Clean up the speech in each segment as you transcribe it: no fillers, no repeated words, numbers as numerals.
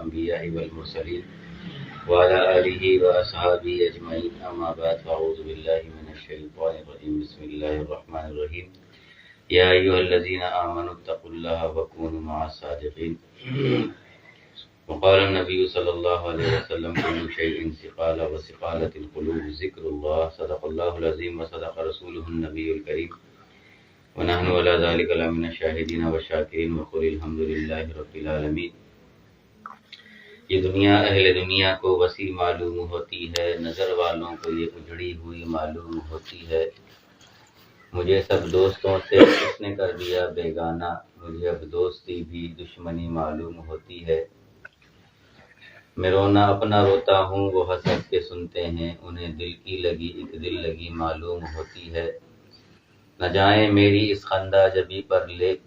الأنبياء والمرسلين وعلى آله وأصحابه أجمعين أما بعد فأعوذ بالله من الشيطان الرجيم بسم الله الرحمن الرحيم يا أيها الذين آمنوا اتقوا الله وكونوا مع الصادقين وقال النبي صلى الله عليه وسلم كل شيء سقالة وسقالة القلوب ذكر الله صدق الله العظيم وصدق رسوله النبي الكريم ونحن على ذلك لمن الشاهدين والشاكرين وقل الحمد لله رب العالمين۔ یہ دنیا اہل دنیا کو وسیع معلوم ہوتی ہے، نظر والوں کو یہ اجڑی ہوئی معلوم ہوتی ہے۔ مجھے سب دوستوں سے کس نے کر دیا بیگانہ، مجھے اب دوستی بھی دشمنی معلوم ہوتی ہے۔ میں رونا اپنا روتا ہوں، وہ ہنس ہنس کے سنتے ہیں، انہیں دل کی لگی ایک دل لگی معلوم ہوتی ہے۔ نہ جائیں میری اس خندہ جبی پر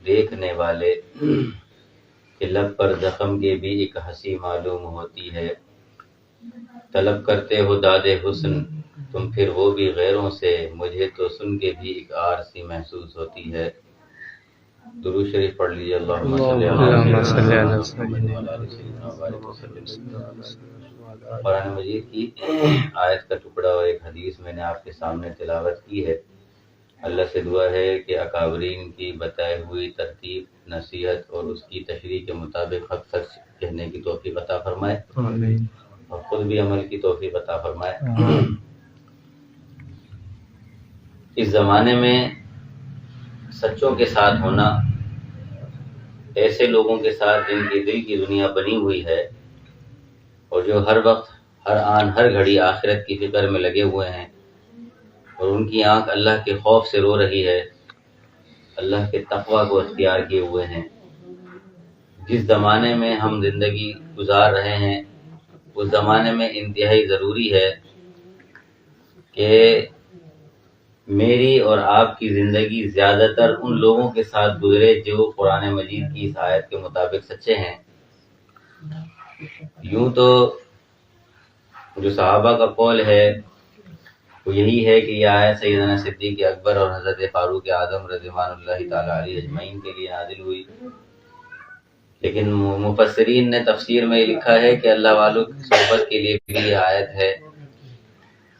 دیکھنے والے کہ لب پر زخم کے بھی ایک ہنسی معلوم ہوتی ہے۔ طلب کرتے ہو داد حسن تم پھر وہ بھی غیروں سے، مجھے تو سن کے بھی ایک آر سی محسوس ہوتی ہے۔ درود شریف پڑھ لیجیے۔ اللہم صلی علی سیدنا وبارک وسلم۔ قرآن مجید کی آیت کا ٹکڑا اور ایک حدیث میں نے آپ کے سامنے تلاوت کی ہے۔ اللہ سے دعا ہے کہ اکابرین کی بتائی ہوئی ترتیب، نصیحت اور اس کی تشریح کے مطابق حق سچ کہنے کی توفیق عطا فرمائے اور خود بھی عمل کی توفیق عطا فرمائے۔ اس زمانے میں سچوں کے ساتھ ہونا، ایسے لوگوں کے ساتھ جن کی دل کی دنیا بنی ہوئی ہے اور جو ہر وقت ہر آن ہر گھڑی آخرت کی فکر میں لگے ہوئے ہیں اور ان کی آنکھ اللہ کے خوف سے رو رہی ہے، اللہ کے تقوی کو اختیار کیے ہوئے ہیں۔ جس زمانے میں ہم زندگی گزار رہے ہیں اس زمانے میں انتہائی ضروری ہے کہ میری اور آپ کی زندگی زیادہ تر ان لوگوں کے ساتھ گزرے جو قرآن مجید کی اس آیت کے مطابق سچے ہیں۔ یوں تو جو صحابہ کا قول ہے وہ یہی ہے کہ یہ آیت سیدنا صدیق اکبر اور حضرت فاروق اعظم رضوان اللہ تعالی علیہ اجمعین کے لیے نازل ہوئی، لیکن مفسرین نے تفسیر میں یہ لکھا ہے کہ اللہ والوں کی صحبت کے لیے بھی یہ آیت ہے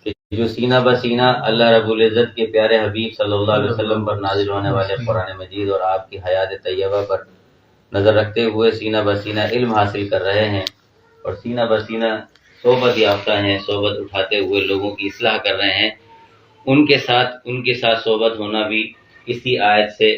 کہ جو سینہ بسینہ اللہ رب العزت کے پیارے حبیب صلی اللہ علیہ وسلم پر نازل ہونے والے قرآن مجید اور آپ کی حیات طیبہ پر نظر رکھتے ہوئے سینہ بسینہ علم حاصل کر رہے ہیں اور سینہ بسینہ صحبت یافتہ ہیں، صحبت اٹھاتے ہوئے لوگوں کی اصلاح کر رہے ہیں، ان کے ساتھ صحبت ہونا بھی اسی آیت سے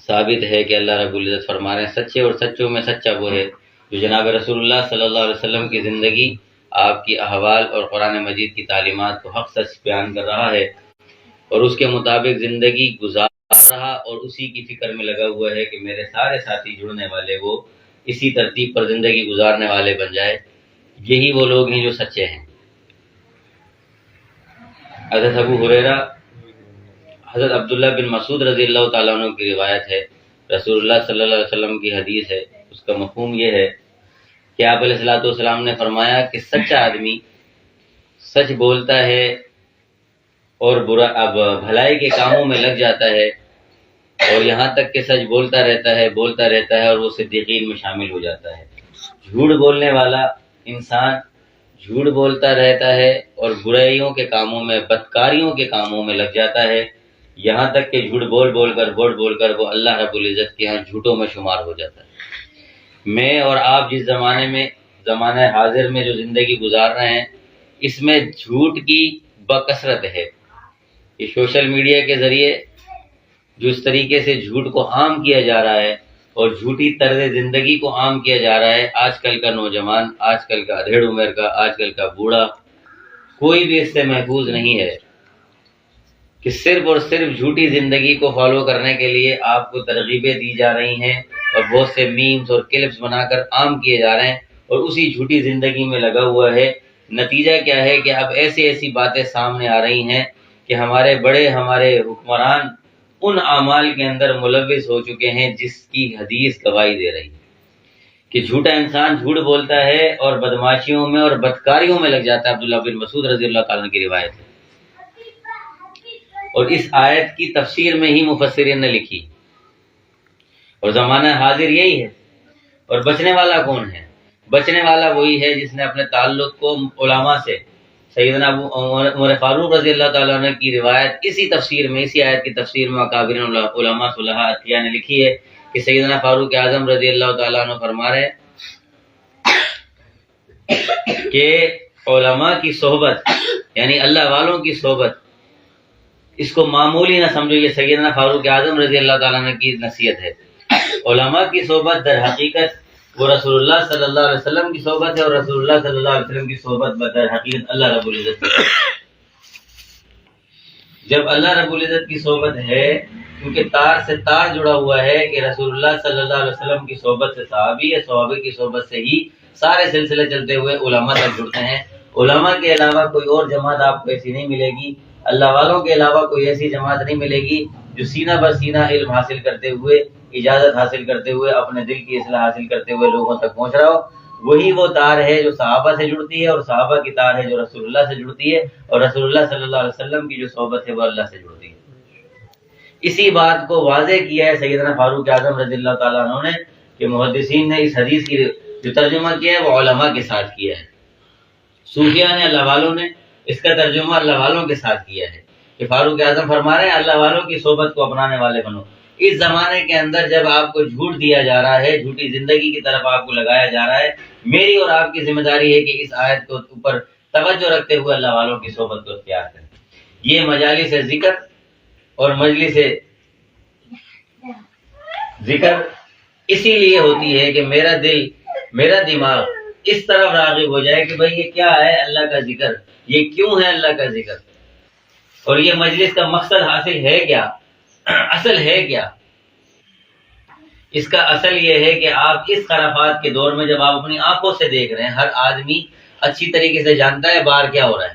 ثابت ہے کہ اللہ رب العزت فرما رہے ہیں سچے اور سچوں میں سچا وہ ہے جو جناب رسول اللہ صلی اللہ علیہ وسلم کی زندگی، آپ کی احوال اور قرآن مجید کی تعلیمات کو حق سچ بیان کر رہا ہے اور اس کے مطابق زندگی گزار رہا اور اسی کی فکر میں لگا ہوا ہے کہ میرے سارے ساتھی جڑنے والے وہ اسی ترتیب پر زندگی گزارنے والے بن جائے۔ یہی وہ لوگ ہیں جو سچے ہیں۔ حضرت ابو ہریرہ، حضرت عبداللہ بن مسعود رضی اللہ تعالیٰ عنہ کی روایت ہے، رسول اللہ صلی اللہ علیہ وسلم کی حدیث ہے۔ اس کا مفہوم یہ ہے کہ آپ علیہ الصلوۃ والسلام نے فرمایا کہ سچا آدمی سچ بولتا ہے اور بھلائی کے کاموں میں لگ جاتا ہے اور یہاں تک کہ سچ بولتا رہتا ہے اور وہ صدیقین میں شامل ہو جاتا ہے۔ جھوٹ بولنے والا انسان جھوٹ بولتا رہتا ہے اور برائیوں کے کاموں میں، بدکاریوں کے کاموں میں لگ جاتا ہے، یہاں تک کہ جھوٹ بول کر وہ اللہ رب العزت کے ہاں جھوٹوں میں شمار ہو جاتا ہے۔ میں اور آپ جس زمانہ حاضر میں جو زندگی گزار رہے ہیں اس میں جھوٹ کی بکثرت ہے۔ یہ سوشل میڈیا کے ذریعے جو اس طریقے سے جھوٹ کو عام کیا جا رہا ہے اور جھوٹی طرز زندگی کو عام کیا جا رہا ہے، آج کل کا نوجوان، آج کل کا ادھیڑ عمر کا، آج کل کا بوڑھا، کوئی بھی اس سے محفوظ نہیں ہے کہ صرف اور صرف جھوٹی زندگی کو فالو کرنے کے لیے آپ کو ترغیبیں دی جا رہی ہیں اور بہت سے میمز اور کلپس بنا کر عام کیے جا رہے ہیں اور اسی جھوٹی زندگی میں لگا ہوا ہے۔ نتیجہ کیا ہے کہ اب ایسی باتیں سامنے آ رہی ہیں کہ ہمارے حکمران ان اعمال کے اندر ملوث ہو چکے ہیں جس کی حدیث گواہی دے رہی ہے کہ جھوٹا انسان جھوٹ بولتا ہے اور بدماشیوں میں اور بدکاریوں میں لگ جاتا ہے۔ عبداللہ بن مسعود رضی اللہ تعالیٰ کی روایت ہے اور اس آیت کی تفسیر میں ہی مفسرین نے لکھی اور زمانہ حاضر یہی ہے۔ اور بچنے والا کون ہے؟ بچنے والا وہی ہے جس نے اپنے تعلق کو علماء سے، سیدنا ابو عمر فاروق رضی اللہ تعالیٰ عنہ کی روایت اسی تفسیر میں، اسی آیت کی تفسیر میں اکابر علماء صلحاء عطیہ نے لکھی ہے کہ سیدنا فاروق اعظم رضی اللہ تعالیٰ عنہ فرما رہے کہ علماء کی صحبت یعنی اللہ والوں کی صحبت، اس کو معمولی نہ سمجھو، یہ سیدنا فاروق اعظم رضی اللہ تعالیٰ عنہ کی نصیحت ہے۔ علماء کی صحبت در حقیقت وہ رسول اللہ صلی اللہ علیہ وسلم کی صحبت ہے، اور رسول اللہ صلی اللہ علیہ وسلم کی صحبت در حقیقت اللہ رب العزت کی۔ جب اللہ رب العزت کی صحبت ہے، کیونکہ تار سے تار جڑا ہوا ہے کہ رسول اللہ صلی اللہ علیہ وسلم کی صحبت سے صحابی ہے، صحابہ کی صحبت سے ہی سارے سلسلے چلتے ہوئے علماء تک جڑتے ہیں۔ علماء کے علاوہ کوئی اور جماعت آپ کو ایسی نہیں ملے گی، اللہ والوں کے علاوہ کوئی ایسی جماعت نہیں ملے گی جو سینہ بر سینہ علم حاصل کرتے ہوئے، اجازت حاصل کرتے ہوئے، اپنے دل کی اصلاح حاصل کرتے ہوئے لوگوں تک پہنچ رہا ہو۔ وہی وہ تار ہے جو صحابہ سے جڑتی ہے، اور صحابہ کی تار ہے جو رسول اللہ سے جڑتی ہے، اور رسول اللہ صلی اللہ علیہ وسلم کی جو صحبت ہے وہ اللہ سے جڑتی ہے۔ اسی بات کو واضح کیا ہے سیدنا فاروق اعظم رضی اللہ تعالیٰ عنہ نے کہ محدثین نے اس حدیث کی جو ترجمہ کیا ہے وہ علماء کے ساتھ کیا ہے، صوفیہ نے، اللہ والوں نے اس کا ترجمہ اللہ والوں کے ساتھ کیا ہے کہ فاروق اعظم فرما رہے ہیں اللہ والوں کی صحبت کو اپنانے والے بنو۔ اس زمانے کے اندر جب آپ کو جھوٹ دیا جا رہا ہے، جھوٹی زندگی کی طرف آپ کو لگایا جا رہا ہے، میری اور آپ کی ذمہ داری ہے کہ اس آیت کو اوپر توجہ رکھتے ہوئے اللہ والوں کی صحبت کو اختیار کریں۔ یہ مجالس ذکر اور مجلس ذکر اسی لیے ہوتی ہے کہ میرا دل، میرا دماغ اس طرف راغب ہو جائے کہ بھئی یہ کیا ہے اللہ کا ذکر، یہ کیوں ہے اللہ کا ذکر، اور یہ مجلس کا مقصد حاصل ہے کیا، اصل ہے کیا۔ اس کا اصل یہ ہے کہ آپ اس خرافات کے دور میں جب آپ اپنی آنکھوں سے دیکھ رہے ہیں، ہر آدمی اچھی طریقے سے جانتا ہے باہر کیا ہو رہا ہے،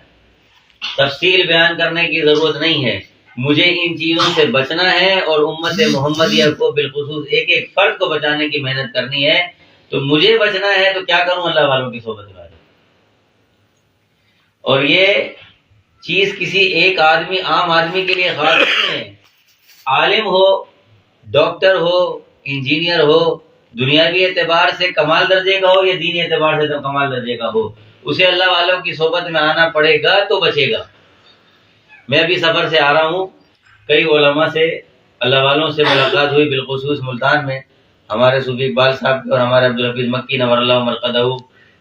تفصیل بیان کرنے کی ضرورت نہیں ہے، مجھے ان چیزوں سے بچنا ہے اور امت محمدیہ کو بالخصوص ایک ایک فرد کو بچانے کی محنت کرنی ہے۔ تو مجھے بچنا ہے تو کیا کروں، اللہ والوں کی صحبت میں۔ اور یہ چیز کسی ایک آدمی، عام آدمی کے لیے خاص نہیں ہے، عالم ہو، ڈاکٹر ہو، انجینئر ہو، دنیاوی اعتبار سے کمال درجے کا ہو یا دینی اعتبار سے تو کمال درجے کا ہو، اسے اللہ والوں کی صحبت میں آنا پڑے گا تو بچے گا۔ میں ابھی سفر سے آ رہا ہوں، کئی علماء سے، اللہ والوں سے ملاقات ہوئی، بالخصوص ملتان میں ہمارے صوفی اقبال صاحب کے اور ہمارے عبدالحفیظ مکی نور اللہ مرقدہ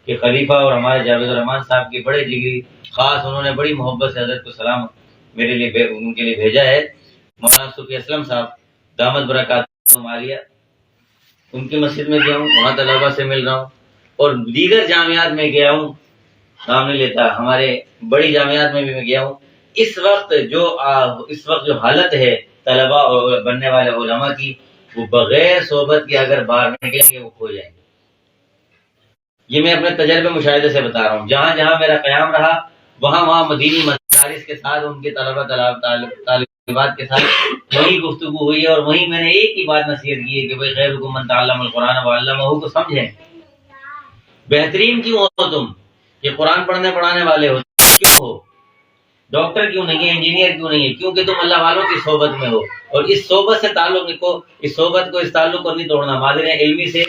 کے خلیفہ اور ہمارے جاوید الرحمان صاحب کے بڑے جگری خاص، انہوں نے بڑی محبت سے حضرت کو سلام میرے لیے ان کے لیے بھیجا ہے، مولانا صوفی اسلم صاحب دامت برکاتہم عالیہ، ان کی مسجد میں گیا ہوں، وہاں طلبہ سے مل رہا ہوں، اور دیگر جامعات میں گیا ہوں، نام نہیں لیتا، ہمارے بڑی جامعات میں بھی میں گیا ہوں۔ اس وقت جو حالت ہے طلبہ اور بننے والے علماء کی، وہ بغیر صحبت کے اگر باہر نکلیں گے وہ کھو جائیں گے۔ یہ میں اپنے تجربے مشاہدے سے بتا رہا ہوں، جہاں جہاں میرا قیام رہا وہاں مدینی مدارس کے ساتھ، ان کے طالبات کے ساتھ وہی گفتگو ہوئی ہے، اور وہیں میں نے ایک ہی بات نصیحت کی ہے کہ بھائی خیرکم من تعلم القرآن وعلمہ کو سمجھیں۔ بہترین کیوں ہو تم، یہ قرآن پڑھنے پڑھانے والے ہو، کیوں ہو، ڈاکٹر کیوں نہیں ہے، انجینئر کیوں نہیں ہے، کیونکہ تم اللہ والوں کی صحبت میں ہو، اور اس صحبت سے تعلق کو، اس صحبت کو، اس تعلق کو نہیں توڑنا، مادر علمی سے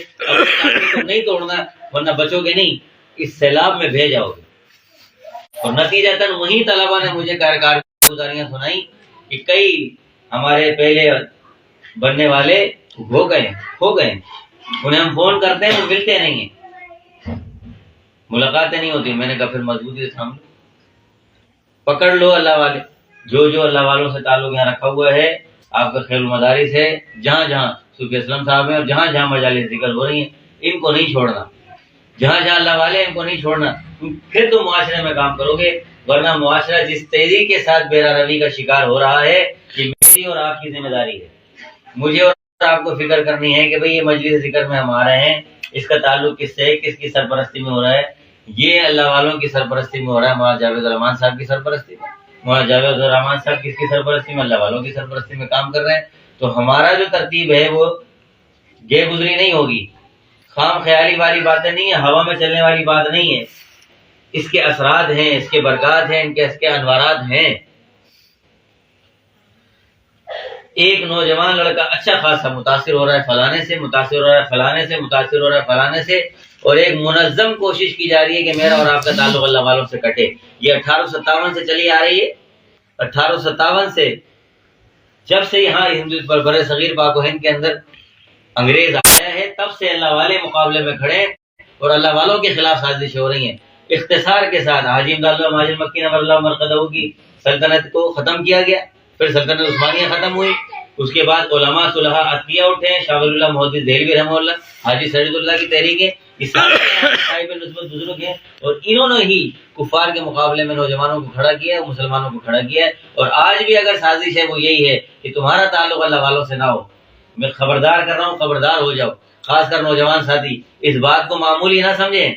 نہیں توڑنا، ورنہ بچو گے نہیں، اس سیلاب میں بھیج جاؤ گے۔ اور نتیجتاً وہی طلبہ نے مجھے کارگزاریاں سنائی کہ کئی ہمارے پہلے بننے والے ہو گئے، انہیں ہم فون کرتے ہیں وہ ملتے نہیں ہیں، ملاقاتیں نہیں ہوتی۔ میں نے کہا پھر مضبوطی سے سامنے پکڑ لو اللہ والے، جو اللہ والوں سے تعلق یہاں رکھا ہوا ہے، آپ کا خیر المدارس ہے، جہاں جہاں صوفی اسلم صاحب ہیں اور جہاں جہاں مجالس ذکر ہو رہی ہیں، ان کو نہیں چھوڑنا، جہاں جہاں اللہ والے ہیں ان کو نہیں چھوڑنا، پھر تم معاشرے میں کام کرو گے، ورنہ معاشرہ جس تیزی کے ساتھ بیرا روی کا شکار ہو رہا ہے، یہ میری اور آپ کی ذمہ داری ہے۔ مجھے اور آپ کو فکر کرنی ہے کہ بھئی یہ مجلس ذکر میں ہم آ رہے ہیں، اس کا تعلق کس سے ہے، کس کی سرپرستی میں ہو رہا ہے؟ یہ اللہ والوں کی سرپرستی میں ہو رہا ہے، مولانا جاوید الرحمان صاحب کی سرپرستی میں۔ مولانا جاوید الرحمان صاحب کس کی سرپرستی میں؟ اللہ والوں کی سرپرستی میں کام کر رہے ہیں۔ تو ہمارا جو ترتیب ہے وہ گے گزری نہیں ہوگی، خام خیالی والی باتیں نہیں ہیں، ہوا میں چلنے والی بات نہیں ہے، اس کے اثرات ہیں، اس کے برکات ہیں، اس کے انوارات ہیں۔ ایک نوجوان لڑکا اچھا خاصا متاثر ہو رہا ہے فلانے سے، متاثر ہو رہا ہے فلانے سے، متاثر ہو رہا ہے فلانے سے، اور ایک منظم کوشش کی جا رہی ہے کہ میرا اور آپ کا تعلق اللہ والوں سے کٹے. یہ 1857 سے چلی آ رہی ہے. 1857 سے جب سے یہاں بر صغیر پاک و ہند کے اندر انگریز آیا ہے تب سے اللہ والے مقابلے میں کھڑے ہیں اور اللہ والوں کے خلاف سازشیں ہو رہی ہیں. اختصار کے ساتھ حاجی امداد اللہ مہاجر مکی نور اللہ مرقدہ کی سلطنت کو ختم کیا گیا. پھر سلطنت عثمانیہ ختم ہوئی. اس کے بعد علماء صلحاء عطیہ اٹھے, شاہ ولی اللہ محدث دہلوی رحمہ اللہ, حاجی سعید اللہ کی تحریکیں, اسلام کے صاحب نسبت بزرگ ہیں, اور انہوں نے ہی کفار کے مقابلے میں نوجوانوں کو کھڑا کیا ہے, مسلمانوں کو کھڑا کیا ہے. اور آج بھی اگر سازش ہے وہ یہی ہے کہ تمہارا تعلق اللہ والوں سے نہ ہو. میں خبردار کر رہا ہوں, خبردار ہو جاؤ, خاص کر نوجوان ساتھی. اس بات کو معمولی نہ سمجھیں.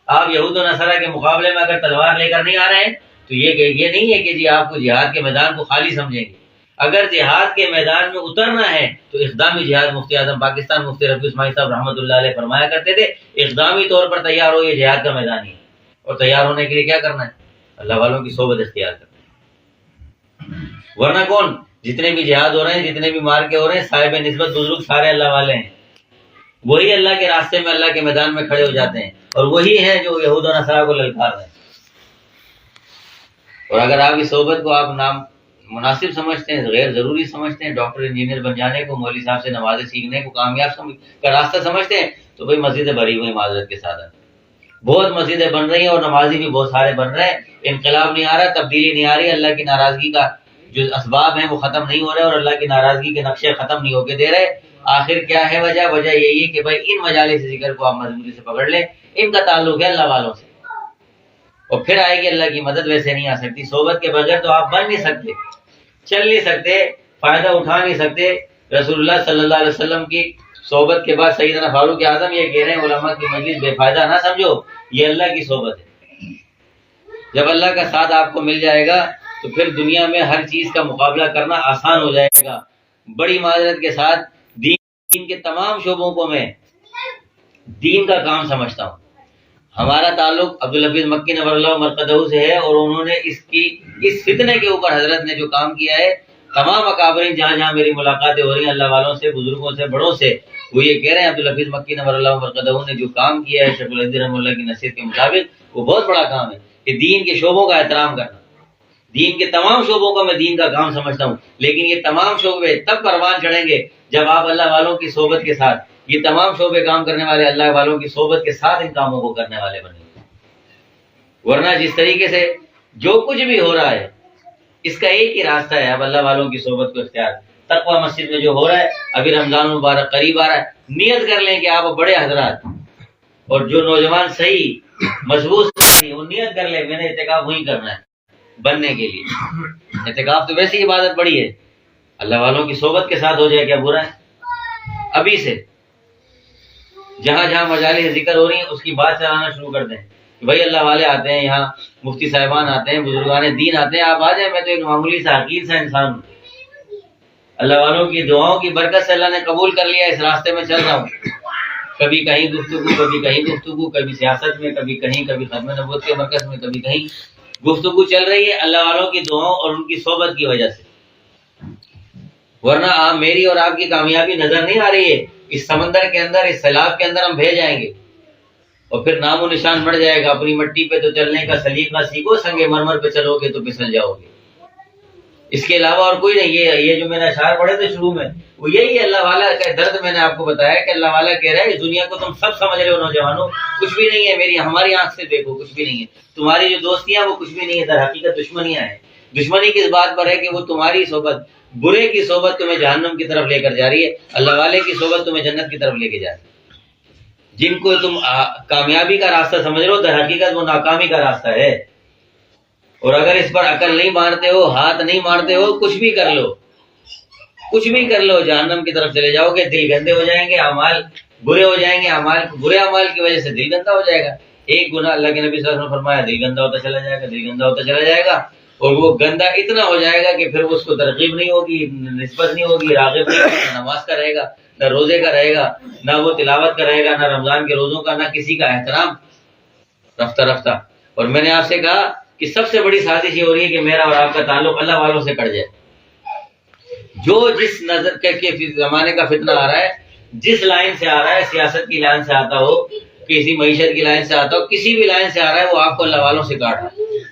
آپ یہود و نصارہ کے مقابلے میں اگر تلوار لے کر نہیں آ رہے ہیں تو یہ نہیں ہے کہ جی آپ کو جہاد کے میدان کو خالی سمجھیں گے. اگر جہاد کے میدان میں اترنا ہے تو اقدامی جہاد. مفتی اعظم پاکستان مفتی رفیع اسماعیل صاحب رحمۃ اللہ علیہ فرمایا کرتے تھے, اقدامی طور پر تیار ہو, یہ جہاد کا میدان ہی ہے. اور تیار ہونے کے لیے کیا کرنا ہے؟ اللہ والوں کی صحبت اختیار کرنا ہے. ورنہ کون؟ جتنے بھی جہاد ہو رہے ہیں, جتنے بھی مارکے ہو رہے ہیں, صاحب نسبت بزرگ سارے اللہ والے ہیں. وہی اللہ کے راستے میں اللہ کے میدان میں کھڑے ہو جاتے ہیں, اور وہی ہیں جو یہود و نصارہ کو للکار رہے ہیں. اور اگر آپ اس صحبت کو آپ نام مناسب سمجھتے ہیں, غیر ضروری سمجھتے ہیں, ڈاکٹر انجینئر بن جانے کو, مولوی صاحب سے نمازیں سیکھنے کو کامیاب کا راستہ سمجھتے ہیں, تو بھائی مسجدیں بھری ہوئی معذرت کے ساتھ. بہت مسجدیں بن رہی ہیں اور نمازی بھی بہت سارے بن رہے ہیں. انقلاب نہیں آ رہا, تبدیلی نہیں آ رہی. اللہ کی ناراضگی کا جو اسباب ہیں وہ ختم نہیں ہو رہے, اور اللہ کی ناراضگی کے نقشے ختم نہیں ہو کے دے رہے. آخر کیا ہے وجہ؟ وجہ یہی ہے کہ بھائی ان مجالس ذکر کو آپ مضبوطی سے پکڑ لیں. ان کا تعلق ہے اللہ والوں سے, اور پھر آئے گی اللہ کی مدد. ویسے نہیں آ سکتی. صحبت کے بغیر تو آپ بن نہیں سکتے, چل نہیں سکتے, فائدہ اٹھا نہیں سکتے. رسول اللہ صلی اللہ علیہ وسلم کی صحبت کے بعد سیدنا فاروق اعظم یہ کہہ رہے ہیں, علماء کی مجلس بے فائدہ نہ سمجھو, یہ اللہ کی صحبت ہے. جب اللہ کا ساتھ آپ کو مل جائے گا تو پھر دنیا میں ہر چیز کا مقابلہ کرنا آسان ہو جائے گا. بڑی معذرت کے ساتھ دین کے تمام شعبوں کو میں دین کا کام سمجھتا ہوں. ہمارا تعلق عبدالحفیظ مکی نور اللہ مرقدہ سے ہے, اور انہوں نے اس فتنے کے اوپر حضرت نے جو کام کیا ہے, تمام اکابرین جہاں جہاں میری ملاقاتیں ہو رہی ہیں اللہ والوں سے, بزرگوں سے, بڑوں سے, وہ یہ کہہ رہے ہیں عبدالحفیظ مکی نور اللہ مرقدہ نے جو کام کیا ہے شیخ الحدیث رحمہ اللہ کی نصیحت کے مطابق, وہ بہت بڑا کام ہے کہ دین کے شعبوں کا احترام کرنا. دین کے تمام شعبوں کو میں دین کا کام سمجھتا ہوں, لیکن یہ تمام شعبے تب پروان چڑھیں گے جب آپ اللہ والوں کی صحبت کے ساتھ, یہ تمام شعبے کام کرنے والے اللہ والوں کی صحبت کے ساتھ ان کاموں کو کرنے والے بنے. ورنہ جس طریقے سے جو کچھ بھی ہو رہا ہے اس کا ایک ہی راستہ ہے, اب اللہ والوں کی صحبت کو اختیار. تقویٰ مسجد میں جو ہو رہا ہے, ابھی رمضان مبارک قریب آ رہا ہے, نیت کر لیں کہ آپ بڑے حضرات اور جو نوجوان صحیح مضبوط وہ نیت کر لیں میں نے اعتکاف وہی کرنا ہے بننے کے لیے. اعتکاف تو ویسی عبادت بڑی ہے, اللہ والوں کی صحبت کے ساتھ ہو جائے کیا برا ہے. ابھی سے جہاں جہاں مجالس ذکر ہو رہی ہیں اس کی بات چلانا شروع کر دیں کہ بھائی اللہ والے آتے ہیں, یہاں مفتی صاحبان آتے ہیں, بزرگان دین آتے ہیں, آپ آ جائیں. میں تو ایک معمولی سا حقیر سا انسان ہوں, اللہ والوں کی دعاؤں کی برکت سے اللہ نے قبول کر لیا, اس راستے میں چل رہا ہوں. کبھی کہیں گفتگو, کبھی کہیں گفتگو, کبھی سیاست میں, کبھی کہیں, کبھی ختم نبوت کے مرکز میں, کبھی کہیں گفتگو چل رہی ہے اللہ والوں کی دعاؤں اور ان کی صحبت کی وجہ سے. ورنہ میری اور آپ کی کامیابی نظر نہیں آ رہی ہے. اس سمندر کے اندر, اس سیلاب کے اندر ہم بھیج جائیں گے اور پھر نام و نشان مٹ جائے گا. اپنی مٹی پہ تو چلنے کا سلیقہ سیکھو, سنگ مرمر پہ چلو گے تو پھسل جاؤ گے. اس کے علاوہ اور کوئی نہیں. یہ جو میں نے اشعار پڑھے تھے شروع میں, وہ یہی ہے. اللہ والا کا درد میں نے آپ کو بتایا کہ اللہ والا کہہ رہا ہے اس دنیا کو تم سب سمجھ رہے ہو نوجوانوں, کچھ بھی نہیں ہے. میری ہماری آنکھ سے دیکھو, کچھ بھی نہیں ہے. تمہاری جو دوستیاں وہ کچھ بھی نہیں ہے, در حقیقت دشمنیاں ہیں. دشمنی کس بات پر ہے کہ وہ تمہاری صحبت, برے کی صحبت تمہیں جہنم کی طرف لے کر جا رہی ہے, اللہ والے کی صحبت تمہیں جنت کی طرف لے کے جا رہی ہے. جن کو تم کامیابی کا راستہ سمجھ رہے ہو, در حقیقت وہ ناکامی کا راستہ ہے. اور اگر اس پر عقل نہیں مارتے ہو, ہاتھ نہیں مارتے ہو, کچھ بھی کر لو, کچھ بھی کر لو, جہنم کی طرف چلے جاؤ گے. دل گندے ہو جائیں گے, اعمال برے ہو جائیں گے, برے اعمال کی وجہ سے دل گندا ہو جائے گا. ایک گناہ, اللہ کے نبی صلی اللہ علیہ وسلم نے فرمایا, دل گندا ہوتا چلا جائے گا, دل گندا ہوتا چلا جائے گا, اور وہ گندا اتنا ہو جائے گا کہ پھر اس کو ترغیب نہیں ہوگی, نسبت نہیں ہوگی, راغب نہیں ہوگی, نہ نماز کا رہے گا, نہ روزے کا رہے گا, نہ وہ تلاوت کا رہے گا, نہ رمضان کے روزوں کا, نہ کسی کا احترام. رفتہ رفتہ. اور میں نے آپ سے کہا کہ سب سے بڑی سازش یہ ہو رہی ہے کہ میرا اور آپ کا تعلق اللہ والوں سے کٹ جائے. جو جس نظر کے زمانے کا فتنہ آ رہا ہے, جس لائن سے آ رہا ہے, سیاست کی لائن سے آتا ہو, کسی معیشت کی لائن سے آتا ہو، کسی بھی لائن سے آ رہا ہے، وہ آپ کو اللہ والوں سے کاٹ رہا ہے،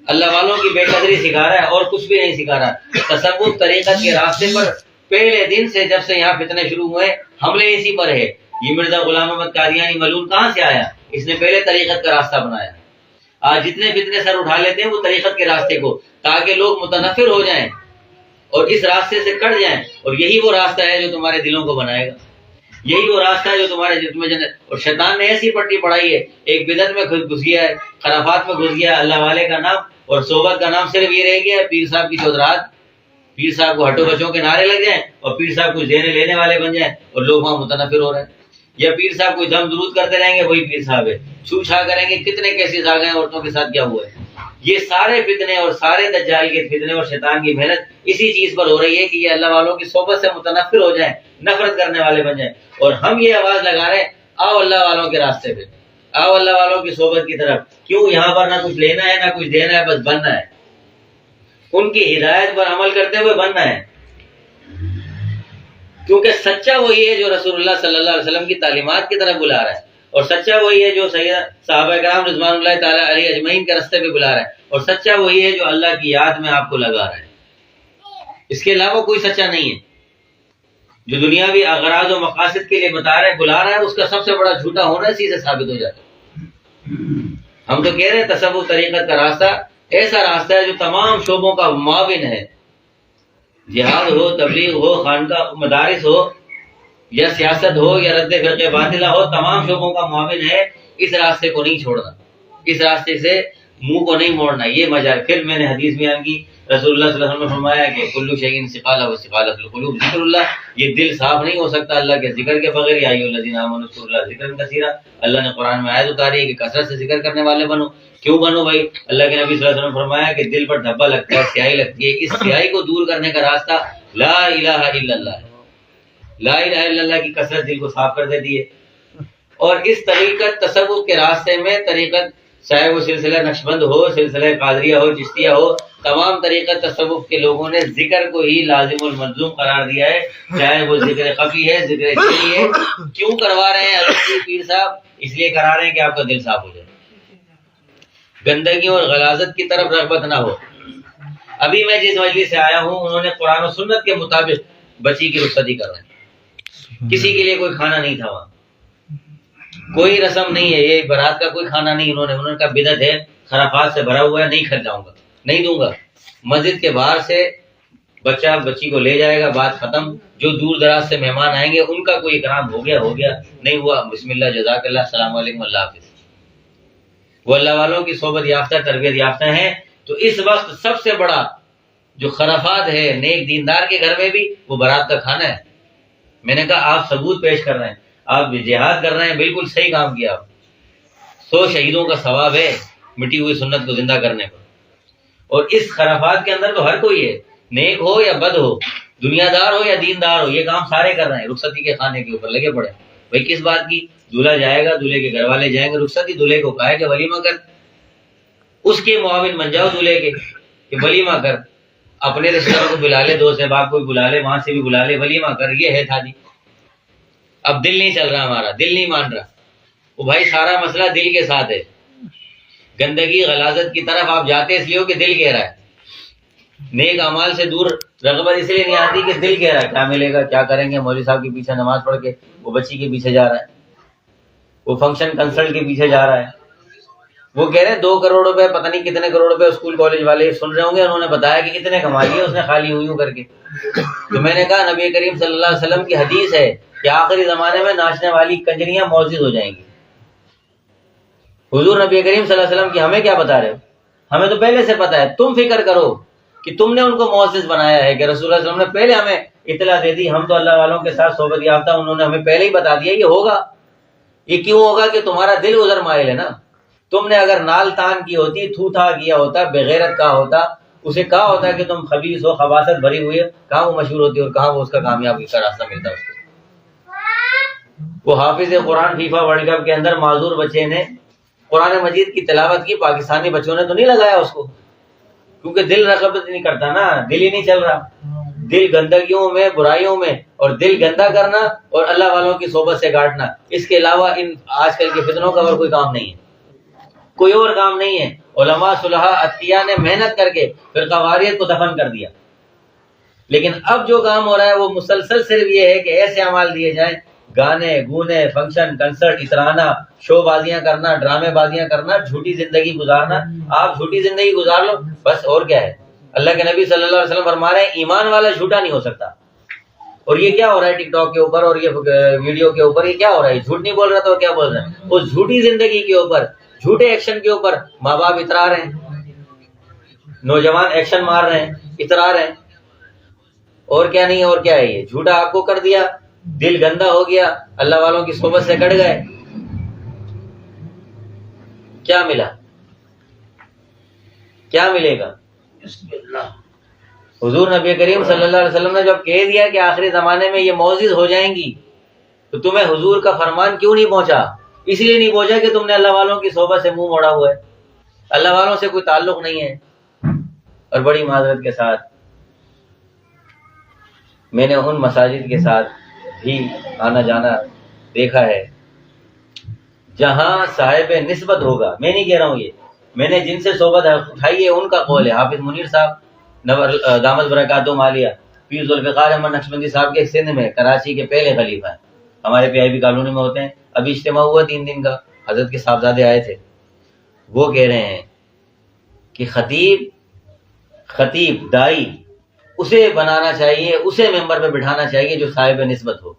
اللہ والوں کی بے قدری سکھا رہا ہے اور کچھ بھی نہیں سکھا رہا۔ تصوف طریقت کے راستے پر پہلے دن سے جب سے یہاں فتنے شروع ہوئے حملے اسی پر ہے۔ یہ مرزا غلام احمد قادیانی ملعون کہاں سے آیا؟ اس نے پہلے طریقت کا راستہ بنایا۔ آج جتنے فتنے سر اٹھا لیتے ہیں وہ طریقت کے راستے کو، تاکہ لوگ متنفر ہو جائیں اور اس راستے سے کٹ جائیں، اور یہی وہ راستہ ہے جو تمہارے دلوں کو بنائے گا، یہی وہ راستہ ہے جو تمہارے جسم میں جنت۔ اور شیطان نے ایسی پٹی پڑھائی ہے، ایک بدعت میں گھس گیا ہے، خرافات میں گھس گیا ہے، اللہ والے کا نام اور صحبت کا نام صرف یہ رہ گیا ہے پیر صاحب کی چودرات، پیر صاحب کو ہٹو بچوں کے نعرے لگ جائیں اور پیر صاحب کچھ دینے لینے والے بن جائیں اور لوگ وہاں متنفر ہو رہے ہیں، یا پیر صاحب کوئی دم درود کرتے رہیں گے وہی پیر صاحب ہے، چھو چھا کریں گے کتنے کیسز آ گئے ہیں عورتوں کے ساتھ کیا ہوا ہے۔ یہ سارے فتنے اور سارے دجال کے فتنے اور شیطان کی محنت اسی چیز پر ہو رہی ہے کہ یہ اللہ والوں کی صحبت سے متنفر ہو جائیں، نفرت کرنے والے بن جائیں، اور ہم یہ آواز لگا رہے ہیں آؤ اللہ والوں کے راستے پہ، آؤ اللہ والوں کی صحبت کی طرف۔ کیوں؟ یہاں پر نہ کچھ لینا ہے نہ کچھ دینا ہے، بس بننا ہے، ان کی ہدایت پر عمل کرتے ہوئے بننا ہے، کیونکہ سچا وہی ہے جو رسول اللہ صلی اللہ علیہ وسلم کی تعلیمات کی طرف بلا رہا ہے، اور سچا وہی ہے جو صحابہ کرام رضوان اللہ تعالی علیہ اجمعین کے راستے پہ بلا رہا ہے، اور سچا وہی ہے جو اللہ کی یاد میں آپ کو لگا رہا ہے۔ اس کے علاوہ کوئی سچا نہیں ہے۔ جو دنیاوی اغراض و مقاصد کے لیے بتا رہا ہے، بلا رہا ہے، اس کا سب سے بڑا جھوٹا ہونا اسی سے ثابت ہو جاتا ہے۔ ہم تو کہہ رہے ہیں تصوف طریقت کا راستہ ایسا راستہ ہے جو تمام شعبوں کا معاون ہے، جہاد ہو، تبلیغ ہو، خانقاہ مدارس ہو، یا سیاست ہو، یا رد فرقہ باطلہ ہو، تمام شعبوں کا معاون ہے۔ اس راستے کو نہیں چھوڑنا، اس راستے سے منہ کو نہیں موڑنا، یہ مجال۔ پھر میں نے حدیث بیان کی، رسول اللہ صلی اللہ علیہ وسلم نے فرمایا کہ کل شیء ثقالہ و ثقالۃ القلوب ذکر اللہ، یہ دل صاف نہیں ہو سکتا اللہ کے ذکر کے بغیر۔ یا ایھا الذین آمنوا اذکروا اللہ ذکرا کثیرا، اللہ نے قرآن میں آیت اتاری ہے کہ کثرت سے ذکر کرنے والے بنو۔ کیوں بنو بھائی؟ اللہ کے نبی صلی اللہ علیہ وسلم نے فرمایا کہ دل پر دھبا لگتا ہے، سیاہی لگتی ہے، اس سیاہی کو دور کرنے کا راستہ لا الہ الا اللہ ہے۔ لا الہ الا اللہ کی کثرت دل کو صاف کر دیتی ہے۔ اور اس طریقت تصوف کے راستے میں طریقت، چاہے وہ سلسلہ نقشبند ہو، سلسلہ قادریہ ہو، چشتیہ ہو، تمام طریقت تصوف کے لوگوں نے ذکر کو ہی لازم الملزوم قرار دیا ہے، چاہے وہ ذکر خفی ہے، ذکر جلی ہے۔ کیوں کروا رہے ہیں حضرت پیر صاحب؟ اس لیے کرا رہے ہیں کہ آپ کا دل صاف ہو جائے، گندگی اور غلاظت کی طرف رغبت نہ ہو۔ ابھی میں جس مجلس سے آیا ہوں انہوں نے قرآن و سنت کے مطابق بچی کی رخصتی کر رہے ہیں، کسی کے لیے کوئی کھانا نہیں تھا وہاں، کوئی رسم نہیں ہے، یہ بارات کا کوئی کھانا نہیں، انہوں نے کہا بدعت ہے، خرافات سے بھرا ہوا ہے، نہیں کھلاؤں گا، نہیں دوں گا۔ مسجد کے باہر سے بچہ بچی کو لے جائے گا، بات ختم۔ جو دور دراز سے مہمان آئیں گے ان کا کوئی اکرام ہو گیا، نہیں ہوا بسم اللہ جزاک اللہ السلام علیکم اللہ حافظ۔ وہ اللہ والوں کی صحبت یافتہ، تربیت یافتہ ہیں، تو اس وقت سب سے بڑا جو خرافات ہے نیک دیندار کے گھر میں بھی وہ بارات کا کھانا ہے۔ میں نے کہا آپ ثبوت پیش کر رہے ہیں، آپ جہاد کر رہے ہیں، بالکل صحیح کام کیا آپ۔ 100 شہیدوں کا ثواب ہے مٹی ہوئی سنت کو زندہ کرنے پر۔ اور اس خرافات کے اندر تو ہر کوئی ہے، نیک ہو یا بد ہو، دنیا دار ہو یا دیندار ہو، یہ کام سارے کر رہے ہیں، رخصتی کے کھانے کے اوپر لگے پڑے۔ بھائی کس بات کی؟ دولہا جائے گا، دولہے کے گھر والے جائیں گے رخصتی، دولہے کو کہا ہے کہ ولیمہ کر، اس کے معاون بن جاؤ دولہے کے کہ ولیمہ کر، اپنے رشتہ داروں کو بلا لے، دوست احباب کو بھی بلا لے، وہاں سے بھی بلا لے، ولیمہ کر، یہ ہے تھا جی۔ اب دل نہیں چل رہا ہمارا، دل نہیں مان رہا۔ وہ بھائی سارا مسئلہ دل کے ساتھ ہے، گندگی غلاظت کی طرف آپ جاتے اس لیے ہو کہ دل کہہ رہا ہے، نیک اعمال سے دور رغبت اس لیے نہیں آتی کہ دل کہہ رہا ہے کیا ملے گا، کیا کریں گے، مولوی صاحب کے پیچھے نماز پڑھ کے وہ بچی کے پیچھے جا رہا ہے، وہ فنکشن کنسلٹ کے پیچھے جا رہا ہے، وہ کہہ رہے ہیں 2 کروڑ روپے، پتہ نہیں کتنے کروڑ روپے اسکول کالج والے سن رہے ہوں گے، انہوں نے بتایا کہ اتنے کما لیے اس نے خالی یوں کر کے۔ تو میں نے کہا نبی کریم صلی اللہ علیہ وسلم کی حدیث ہے کہ آخری زمانے میں ناچنے والی کنجریاں معزز ہو جائیں گی۔ حضور نبی کریم صلی اللہ علیہ وسلم کی ہمیں کیا بتا رہے ہو؟ ہمیں تو پہلے سے پتا ہے، تم فکر کرو کہ تم نے ان کو معزز بنایا ہے کہ رسول اللہ صلی اللہ علیہ وسلم نے پہلے ہمیں اطلاع دے دی، ہم تو اللہ والوں کے ساتھ صحبت یافتہ، انہوں نے ہمیں پہلے ہی بتا دیا یہ ہوگا۔ یہ کیوں ہوگا؟ کہ تمہارا دل ادھر مائل ہے نا۔ تم نے اگر نال تان کی ہوتی، تھو تھا کیا ہوتا، بغیرت کہا ہوتا، اسے کہا ہوتا کہ تم خبیث ہو، خباثت بھری ہوئی ہے، کہاں وہ مشہور ہوتی اور کہاں وہ اس کا کامیابی کا راستہ ملتا اس کو۔ وہ حافظ قرآن فیفا ورلڈ کپ کے اندر معذور بچے نے قرآن مجید کی تلاوت کی، پاکستانی بچوں نے تو نہیں لگایا اس کو، کیونکہ دل رغبت نہیں کرتا نا، دل ہی نہیں چل رہا۔ دل گندگیوں میں، برائیوں میں، اور دل گندا کرنا اور اللہ والوں کی صحبت سے کاٹنا، اس کے علاوہ ان آج کل کے فتنوں کا اور کوئی کام نہیں ہے، کوئی اور کام نہیں ہے۔ علماء صلحاء اتقیاء نے محنت کر کے فرقہ واریت کو دفن کر دیا، لیکن اب جو کام ہو رہا ہے وہ مسلسل صرف یہ ہے کہ ایسے اعمال دیے جائیں، گانے گونے، فنکشن، کنسرٹ، اترانا، شو بازیاں کرنا، ڈرامے بازیاں کرنا، جھوٹی زندگی گزارنا۔ آپ جھوٹی زندگی گزار لو بس، اور کیا ہے۔ اللہ کے نبی صلی اللہ علیہ وسلم فرما رہے ہیں ایمان والا جھوٹا نہیں ہو سکتا۔ اور یہ کیا ہو رہا ہے ٹک ٹاک کے اوپر اور یہ ویڈیو کے اوپر، یہ کیا ہو رہا ہے؟ جھوٹ نہیں بول رہا تو کیا بول رہا ہے؟ اس جھوٹی زندگی کے اوپر، جھوٹے ایکشن کے اوپر ماں باپ اترا رہے ہیں، نوجوان ایکشن مار رہے ہیں، اترا رہے ہیں، اور کیا نہیں، اور کیا ہے؟ یہ جھوٹا آپ کو کر دیا، دل گندا ہو گیا، اللہ والوں کی صحبت سے کٹ گئے، کیا ملا؟ کیا ملے گا؟ حضور نبی کریم صلی اللہ علیہ وسلم نے جب کہہ دیا کہ آخری زمانے میں یہ معجز ہو جائیں گی، تو تمہیں حضور کا فرمان کیوں نہیں پہنچا؟ اس لیے نہیں پہنچا کہ تم نے اللہ والوں کی صحبت سے منہ موڑا ہوا ہے، اللہ والوں سے کوئی تعلق نہیں ہے۔ اور بڑی معذرت کے ساتھ میں نے ان مساجد کے ساتھ بھی آنا جانا دیکھا ہے جہاں صاحب نسبت ہوگا، میں نہیں کہہ رہا ہوں، یہ میں نے جن سے صحبت اٹھائی ہے ان کا قول ہے۔ حافظ منیر صاحب دامت برکاتہم عالیہ، پیر ذوالفقار احمد نقشبندی صاحب کے سندھ میں کراچی کے پہلے خلیفہ ہیں، ہمارے پی آئی بی کالونی میں ہوتے ہیں۔ ابھی اجتماع ہوا 3 دن کا، حضرت کے صاحبزادے آئے تھے، وہ کہہ رہے ہیں کہ خطیب دائی اسے بنانا چاہیے، اسے ممبر پہ بٹھانا چاہیے جو صاحب نسبت ہو،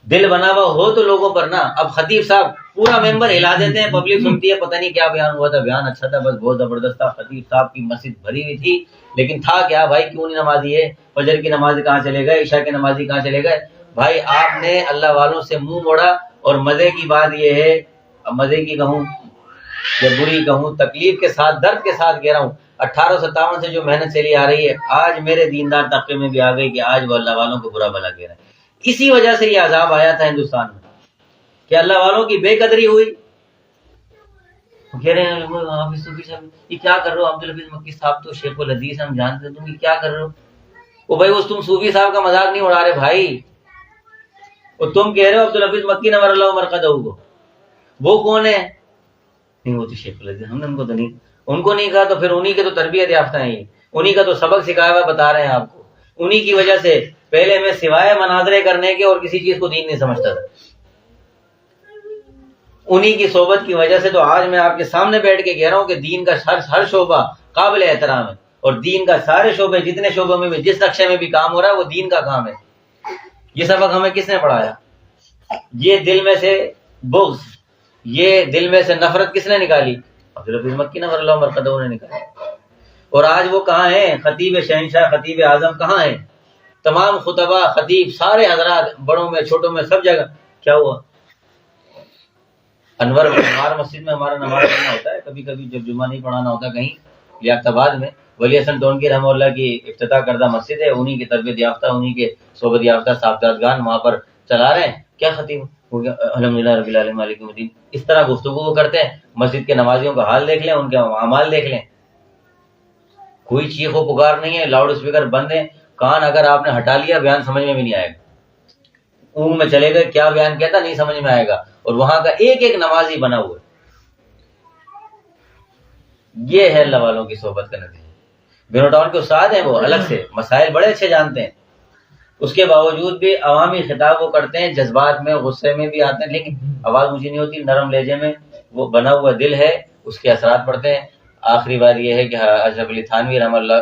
دل بنا ہوا ہو تو لوگوں پر نا۔ اب خطیب صاحب پورا ممبر ہلا دیتے ہیں، پبلک سنتی ہے، پتہ نہیں کیا بیان ہوا تھا، بیان اچھا تھا، بس بہت زبردست تھا، خطیب صاحب کی مسجد بھری ہوئی تھی، لیکن تھا کیا بھائی؟ کیوں نہیں نمازی ہے؟ فجر کی نماز کہاں چلے گئے؟ عشاء کی نمازی کہاں چلے گئے؟ بھائی آپ نے اللہ والوں سے منہ موڑا۔ اور مزے کی بات یہ ہے، اب مزے کی کہوں یا بری کہوں، تکلیف کے ساتھ، درد کے ساتھ کہہ رہا ہوں، 1857 سے جو محنت چلی آ رہی ہے، آج میرے دیندار طبقے میں بھی آ گئی کہ آج وہ اللہ والوں کو برا بھلا کہہ رہے ہیں۔ اسی وجہ سے یہ عذاب آیا تھا ہندوستان میں کہ اللہ والوں کی بے قدری ہوئی۔ کہہ رہے ہیں حافظ صوفی صاحب یہ کیا کر رہے ہو؟ عبدالحفیظ مکی صاحب تو شیخ الحدیث ہم جانتے ہیں، تم یہ کیا کر رہے ہو؟ وہ بھائی تم صوفی صاحب کا مذاق نہیں اڑا رہے بھائی، اور تم کہہ رہے ہو عبدالحفیظ مکی نور اللہ مرقدہ کو، وہ کون ہے؟ نہیں وہ تو شیخ الحدیث، ہم نے ان کو تو نہیں، ان کو نہیں کہا، تو پھر انہی کے تو تربیت یافتہ ہیں، انہی کا تو سبق سکھایا ہوا بتا رہے ہیں آپ کو۔ انہی کی وجہ سے پہلے میں سوائے مناظرے کرنے کے اور کسی چیز کو دین نہیں سمجھتا تھا، انہی کی صحبت کی وجہ سے تو آج میں آپ کے سامنے بیٹھ کے کہہ رہا ہوں کہ دین کا ہر شعبہ قابل احترام ہے، اور دین کا سارے شعبے، جتنے شعبوں میں بھی جس نقشے میں بھی کام ہو رہا ہے وہ دین کا کام ہے۔ یہ سبق ہمیں کس نے پڑھایا؟ یہ دل میں سے بغض، یہ دل میں سے نفرت کس نے نکالی؟ عبدالحفیظ مکی نور اللہ مرقدہ نے نکالی۔ اور آج وہ کہاں ہیں؟ خطیب شہنشاہ، خطیب اعظم کہاں ہیں؟ تمام خطبہ، خطیب، سارے حضرات، بڑوں میں چھوٹوں میں، سب جگہ کیا ہوا؟ انور انوار مسجد میں ہمارا نماز پڑھنا ہوتا ہے، کبھی کبھی جب جمعہ نہیں پڑھانا ہوتا کہیں لیاقت آباد میں، ولی حسن ٹونکی رحمہ اللہ کی افتتاح کردہ مسجد ہے، انہی کی تربیت یافتہ، انہی کے صحبت یافتہ صاحبزادگان وہاں پر چلا رہے ہیں۔ کیا خطیب ہو گیا؟ الحمدللہ رب العالمین مالک یوم الدین، اس طرح گفتگو وہ کرتے ہیں۔ مسجد کے نمازیوں کا حال دیکھ لیں، ان کے اعمال دیکھ لیں، کوئی چیخ و پکار نہیں ہے، لاؤڈ اسپیکر بند ہے، کان اگر آپ نے ہٹا لیا بیان سمجھ میں بھی نہیں آئے گا، اونگ میں چلے گئے کیا بیان کہتا نہیں سمجھ میں آئے گا، اور وہاں کا ایک ایک نمازی بنا ہوا ہے۔ یہ ہے اللہ والوں کی صحبت کا نتیجہ۔ بینو ٹاؤن کے استاد ہیں، وہ الگ سے مسائل بڑے اچھے جانتے ہیں، اس کے باوجود بھی عوامی خطاب وہ کرتے ہیں، جذبات میں، غصے میں بھی آتے ہیں، لیکن آواز اونچی نہیں ہوتی، نرم لہجے میں، وہ بنا ہوا دل ہے، اس کے اثرات پڑتے ہیں۔ آخری بات یہ ہے کہ اشرف علی تھانوی رحمہ اللہ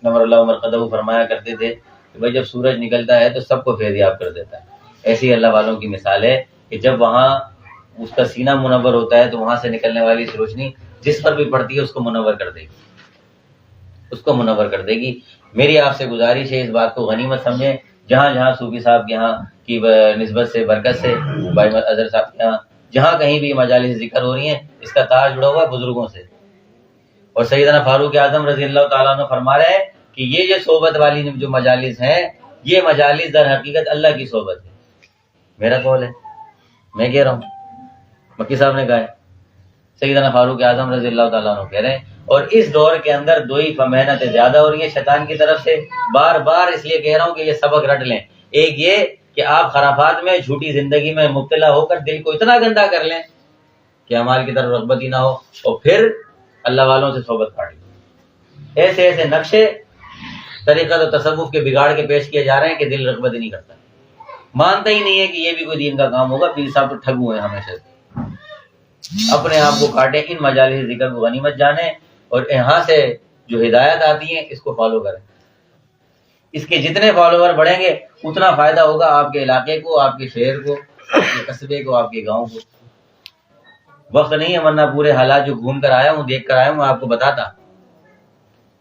نور اللہ مرقدہ فرمایا کرتے تھے کہ بھائی جب سورج نکلتا ہے تو سب کو فیضیاب کر دیتا ہے۔ ایسی اللہ والوں کی مثال ہے کہ جب وہاں اس کا سینہ منور ہوتا ہے تو وہاں سے نکلنے والی اس روشنی جس پر بھی پڑتی ہے اس کو منور کر دے گی، اس کو منور کر دے گی۔ میری آپ سے گزارش ہے اس بات کو غنیمت سمجھیں، جہاں جہاں صوفی صاحب کے یہاں کی نسبت سے، برکت سے، بھائی اظہر صاحب کے یہاں جہاں کہیں بھی مجالس ذکر ہو رہی ہیں، اس کا تاج جڑا ہوا ہے بزرگوں سے۔ اور سیدنا فاروق اعظم رضی اللہ تعالیٰ عنہ فرما رہے ہیں کہ یہ جو صحبت والی جو مجالس ہیں، یہ مجالس در حقیقت اللہ کی صحبت ہے۔ میرا قول ہے، میں کہہ رہا ہوں، مکی صاحب نے کہا ہے، سیدنا فاروق اعظم رضی اللہ تعالیٰ عنہ کہہ رہے ہیں، اور اس دور کے اندر ضعیف محنت زیادہ ہو رہی ہے شیطان کی طرف سے. بار بار اس لیے کہہ رہا ہوں کہ یہ سبق رٹ لیں. ایک یہ کہ آپ خرافات میں جھوٹی زندگی میں مبتلا ہو کر دل کو اتنا گندا کر لیں کہ اعمال کی طرف رغبت ہی نہ ہو، اور پھر اللہ والوں سے صحبت کاٹ لیں. ایسے ایسے نقشے طریقت و تصوف کے بگاڑ کے پیش کیے جا رہے ہیں کہ دل رغبت ہی نہیں کرتا، مانتا ہی نہیں ہے کہ یہ بھی کوئی دین کا کام ہوگا. پیر صاحب تو ٹھگ ہوئے ہیں ہمیشہ سے. اپنے آپ کو کاٹیں، ان مجالس ذکر کو غنیمت جانیں، اور یہاں سے جو ہدایت آتی ہیں اس کو فالو کریں. اس کے جتنے فالوور بڑھیں گے اتنا فائدہ ہوگا آپ کے علاقے کو، آپ کے شہر کو، آپ کے قصبے کو، آپ کے گاؤں کو. وقت نہیں ہے ورنہ پورے حالات جو گھوم کر آیا ہوں، دیکھ کر آیا ہوں، آپ کو بتاتا.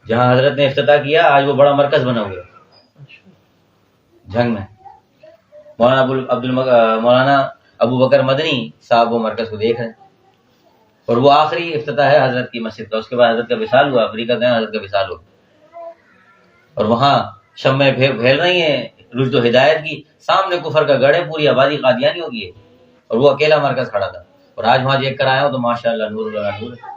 جہاں حضرت نے افتتاح کیا آج وہ بڑا مرکز بنا ہوا جھنگ میں. مولانا ابو بکر مدنی صاحب وہ مرکز کو دیکھ رہے ہیں، اور وہ آخری افتتاح ہے حضرت کی مسجد کا. اس کے بعد حضرت کا وصال ہوا، افریقہ گئے حضرت کا وصال ہوا، اور وہاں شمع پھیل رہی ہیں رشد و ہدایت کی. سامنے کفر کا گڑھ ہے، پوری آبادی قادیانی ہوگی ہے، اور وہ اکیلا مرکز کھڑا تھا. اور آج وہاں دیکھ کر آیا ہوں تو ماشاءاللہ نور اللہ نور ہے.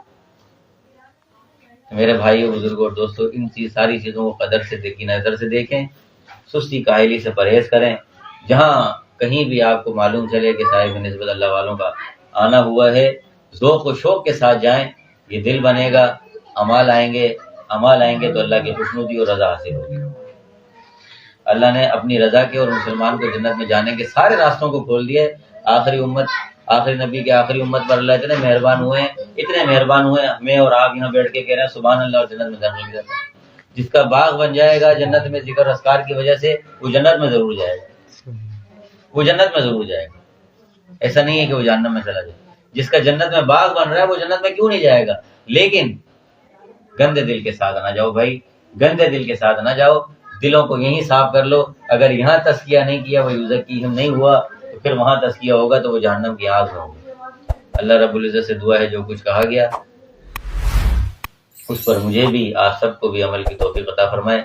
میرے بھائی بزرگوں اور دوستوں، ان ساری چیزوں کو قدر سے دیکھی نظر سے دیکھیں، سستی کاہلی سے پرہیز کریں. جہاں کہیں بھی آپ کو معلوم چلے کہ صاحب نسبت اللہ والوں کا آنا ہوا ہے، ذوق و شوق کے ساتھ جائیں. یہ دل بنے گا، اعمال آئیں گے تو اللہ کی خوشنودی اور رضا حاصل ہوگی. اللہ نے اپنی رضا کے اور مسلمان کو جنت میں جانے کے سارے راستوں کو کھول دیے. آخری نبی کے آخری امت پر اللہ اتنے مہربان ہوئے ہمیں اور آپ یہاں بیٹھ کے کہہ رہے ہیں سبحان اللہ، اور جنت میں داخل ہو جاتا ہے. جس کا باغ بن جائے گا جنت میں ذکر اذکار کی وجہ سے، وہ جنت میں ضرور جائے گا. ایسا نہیں ہے کہ وہ جہنم میں چلا جائے. جس کا جنت میں باغ بن رہا ہے وہ جنت میں کیوں نہیں جائے گا؟ لیکن گندے دل کے ساتھ نہ جاؤ بھائی، گندے دل کے ساتھ نہ جاؤ. دلوں کو یہیں صاف کر لو. اگر یہاں تزکیہ نہیں کیا، وہ یزکیہم نہیں ہوا، تو پھر وہاں تزکیہ ہوگا تو وہ جہنم کی آگ ہوگی. اللہ رب العزت سے دعا ہے جو کچھ کہا گیا اس پر مجھے بھی آپ سب کو بھی عمل کی توفیق عطا فرمائے.